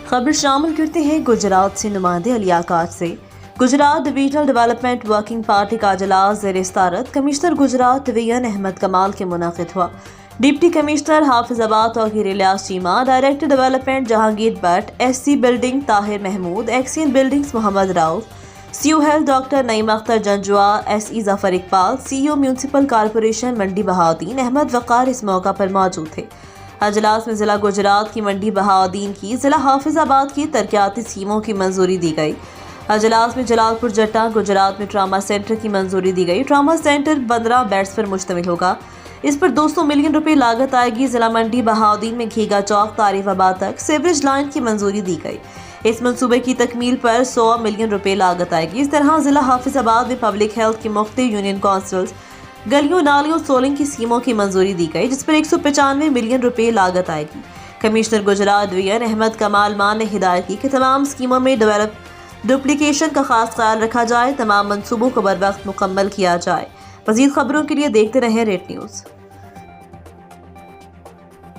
खबर शामिल करते हैं गुजरात से नुमाइंदे अली आकाश से। Gujarat divisional development working party का इजलास ज़ेर सदारत कमिश्नर गुजरात डिवीजन अहमद कमाल के मुनाकिद हुआ। Deputy commissioner Hafizabad Tauqeer Ilyas Cheema, director development Jahangir Bhatt, SC building Tahir Mahmood, XEN buildings Mohammad Rauf, CO health doctor Naeem Akhtar Janjua, SE Zafar Iqbal, CEO municipal corporation Mandi Bahauddin Ahmad Waqar इस मौका पर मौजूद थे। अजलास में ज़िला गुजरात की मंडी बहाउद्दीन की ज़िला हाफिजाबाद की तरक्याती स्कीमों की मंजूरी दी गई। अजलास में जलालपुर जट्टा गुजरात में ट्रामा सेंटर की मंजूरी दी गई। ट्रामा सेंटर 15 बेड्स पर मुश्तमिल होगा। इस पर 200 मिलियन रुपए लागत आएगी। ज़िला मंडी बहाउद्दीन में घीगा चौक तारीफाबाद तक सीवरेज लाइन की मंजूरी दी गई। इस मंसूबे की तकमील पर 100 मिलियन रुपए लागत आएगी। इस तरह ज़िला हाफिजाबाद में पब्लिक हेल्थ की मुख्तलिफ यूनियन काउंसिल्स, गलियों नालियों सोलिंग की स्कीमों की मंजूरी दी गई, जिस पर 195 मिलियन रुपए लागत आएगी। कमिश्नर गुजरात डिवीजन अहमद कमाल मान ने हिदायत की कि तमाम स्कीमों में डुप्लीकेशन का खास ख्याल रखा जाए, तमाम मंसूबों को बर वक्त मुकम्मल किया जाए। मज़ीद खबरों के लिए देखते रहें रेड न्यूज़।